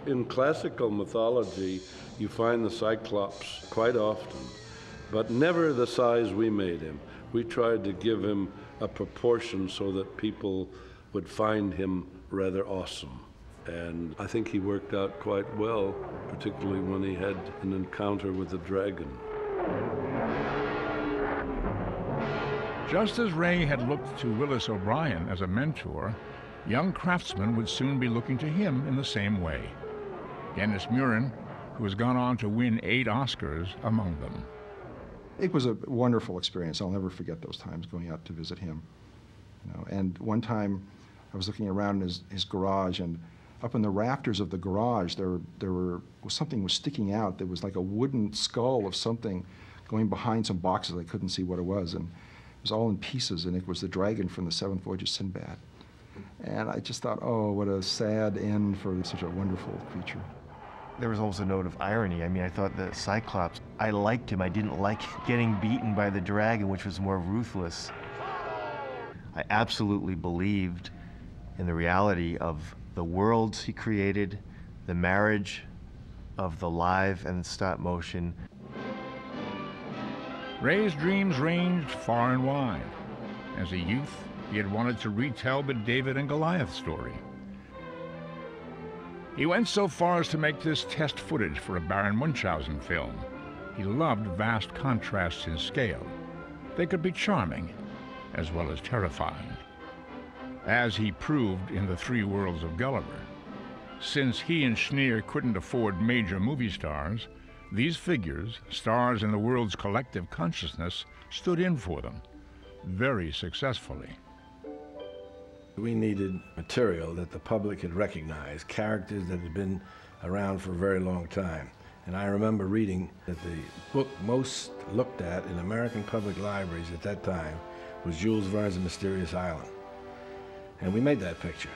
In classical mythology, you find the Cyclops quite often, but never the size we made him. We tried to give him a proportion so that people would find him rather awesome. And I think he worked out quite well, particularly when he had an encounter with the dragon. Just as Ray had looked to Willis O'Brien as a mentor, young craftsmen would soon be looking to him in the same way. Dennis Muren, who has gone on to win 8 Oscars among them. It was a wonderful experience. I'll never forget those times going out to visit him. And one time I was looking around in his garage, and up in the rafters of the garage something was sticking out. There was like a wooden skull of something going behind some boxes. I couldn't see what it was, and it was all in pieces, and it was the dragon from the Seventh Voyage of Sinbad. And I just thought, oh, what a sad end for such a wonderful creature. There was almost a note of irony. I mean, I thought the Cyclops, I liked him. I didn't like getting beaten by the dragon, which was more ruthless. I absolutely believed in the reality of the worlds he created, the marriage of the live and stop motion. Ray's dreams ranged far and wide. As a youth, he had wanted to retell the David and Goliath story. He went so far as to make this test footage for a Baron Munchausen film. He loved vast contrasts in scale. They could be charming, as well as terrifying. As he proved in The Three Worlds of Gulliver. Since he and Schneer couldn't afford major movie stars, these figures, stars in the world's collective consciousness, stood in for them, very successfully. We needed material that the public had recognized, characters that had been around for a very long time. And I remember reading that the book most looked at in American public libraries at that time was Jules Verne's The Mysterious Island. And we made that picture.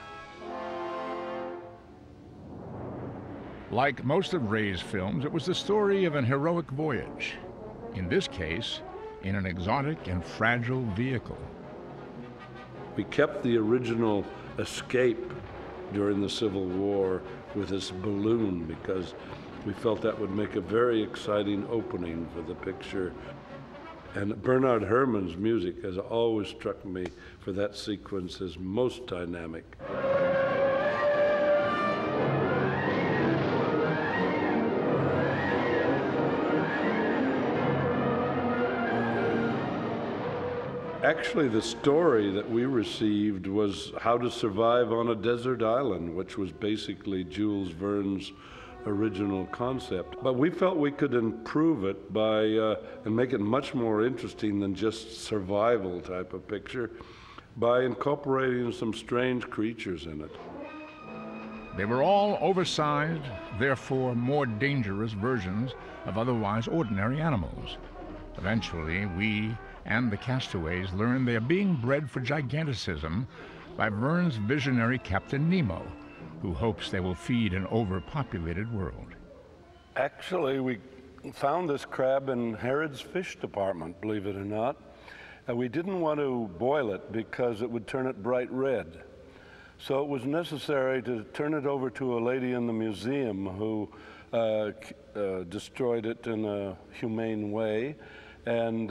Like most of Ray's films, it was the story of an heroic voyage. In this case, in an exotic and fragile vehicle. We kept the original escape during the Civil War with this balloon because we felt that would make a very exciting opening for the picture. And Bernard Herrmann's music has always struck me for that sequence as most dynamic. Actually, the story that we received was How to Survive on a Desert Island, which was basically Jules Verne's original concept. But we felt we could improve it by, and make it much more interesting than just survival type of picture, by incorporating some strange creatures in it. They were all oversized, therefore more dangerous versions of otherwise ordinary animals. Eventually, we and the castaways learn they are being bred for giganticism by Verne's visionary Captain Nemo, who hopes they will feed an overpopulated world. Actually, we found this crab in Harrod's fish department, believe it or not. And we didn't want to boil it because it would turn it bright red. So it was necessary to turn it over to a lady in the museum who destroyed it in a humane way, and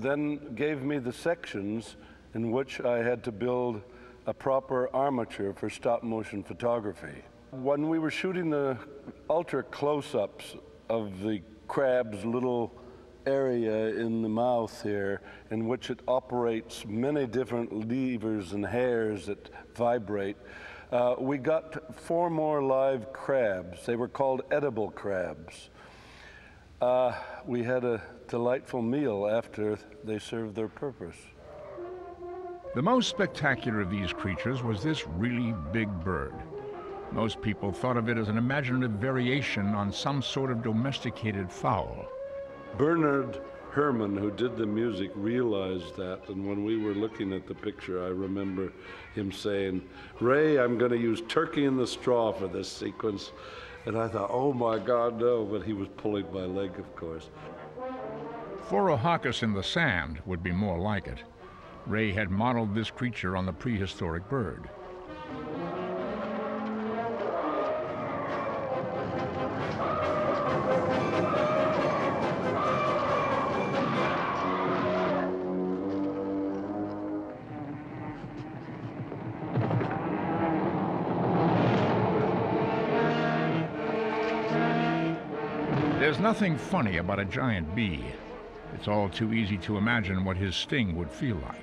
then gave me the sections in which I had to build a proper armature for stop-motion photography. When we were shooting the ultra close-ups of the crab's little area in the mouth here, in which it operates many different levers and hairs that vibrate, we got 4 more live crabs. They were called edible crabs. We had a delightful meal after they served their purpose. The most spectacular of these creatures was this really big bird. Most people thought of it as an imaginative variation on some sort of domesticated fowl. Bernard Herrmann, who did the music, realized that, and when we were looking at the picture, I remember him saying, "Ray, I'm going to use turkey in the straw for this sequence." And I thought, oh my God, no, but he was pulling my leg, of course. Phororhacus in the sand would be more like it. Ray had modeled this creature on the prehistoric bird. There's nothing funny about a giant bee. It's all too easy to imagine what his sting would feel like.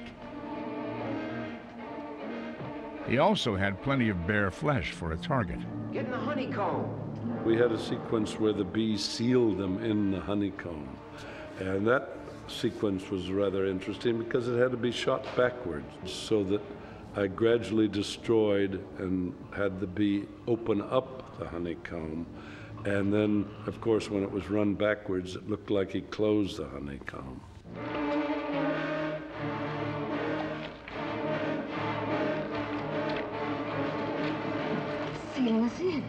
He also had plenty of bare flesh for a target. Get in the honeycomb. We had a sequence where the bee sealed them in the honeycomb. And that sequence was rather interesting because it had to be shot backwards so that I gradually destroyed and had the bee open up the honeycomb. And then, of course, when it was run backwards, it looked like he closed the honeycomb. Sealing us in.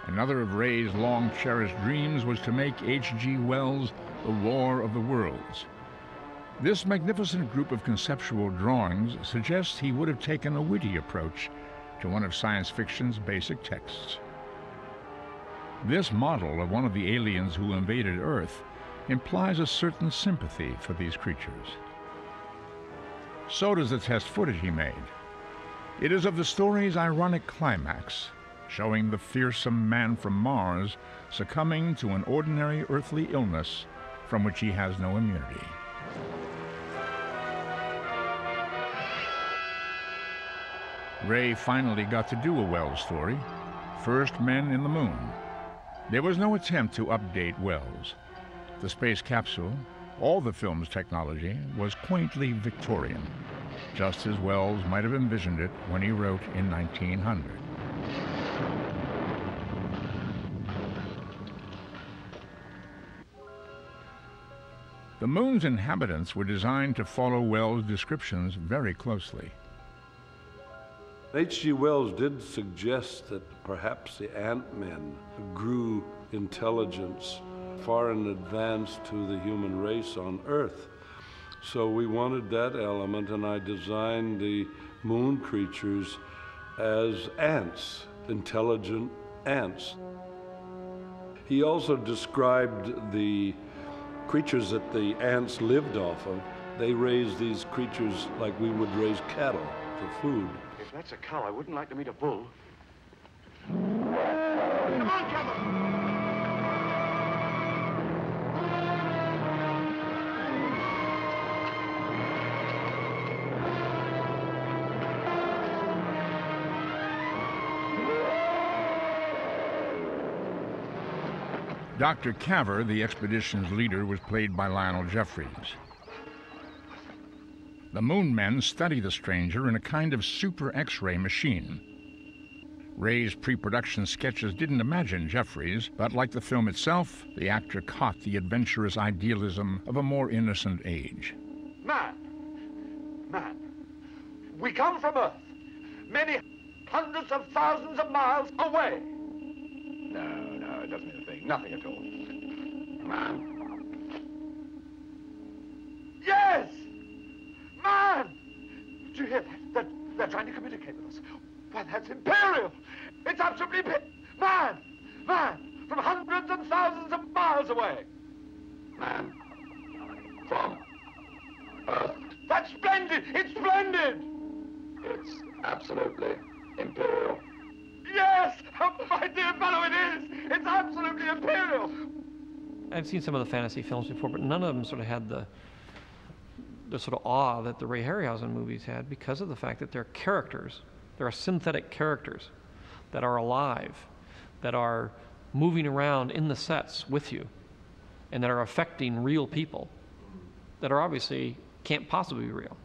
Another of Ray's long-cherished dreams was to make H.G. Wells' The War of the Worlds. This magnificent group of conceptual drawings suggests he would have taken a witty approach to one of science fiction's basic texts. This model of one of the aliens who invaded Earth implies a certain sympathy for these creatures. So does the test footage he made. It is of the story's ironic climax, showing the fearsome man from Mars succumbing to an ordinary earthly illness from which he has no immunity. Ray finally got to do a Wells story, First Men in the Moon. There was no attempt to update Wells. The space capsule, all the film's technology, was quaintly Victorian, just as Wells might have envisioned it when he wrote in 1900. The moon's inhabitants were designed to follow Wells' descriptions very closely. H.G. Wells did suggest that perhaps the ant-men grew intelligence far in advance to the human race on Earth. So we wanted that element, and I designed the moon creatures as ants, intelligent ants. He also described the creatures that the ants lived off of. They raised these creatures like we would raise cattle for food. If that's a cow, I wouldn't like to meet a bull. Come on, Cavor! Dr. Cavor, the expedition's leader, was played by Lionel Jeffries. The Moon Men study the stranger in a kind of super X-ray machine. Ray's pre-production sketches didn't imagine Jeffries, but like the film itself, the actor caught the adventurous idealism of a more innocent age. Man, we come from Earth, many hundreds of thousands of miles away. No, it doesn't mean a thing, nothing at all. Man. Yes! Man! Do you hear that? They're trying to communicate with us. Why, that's imperial! It's absolutely man! From hundreds and thousands of miles away! Man. From Earth. That's splendid! It's splendid! It's absolutely imperial. Yes! Oh, my dear fellow, it is! It's absolutely imperial! I've seen some of the fantasy films before, but none of them sort of had the sort of awe that the Ray Harryhausen movies had because of the fact that they're characters. There are synthetic characters that are alive, that are moving around in the sets with you, and that are affecting real people that are obviously can't possibly be real.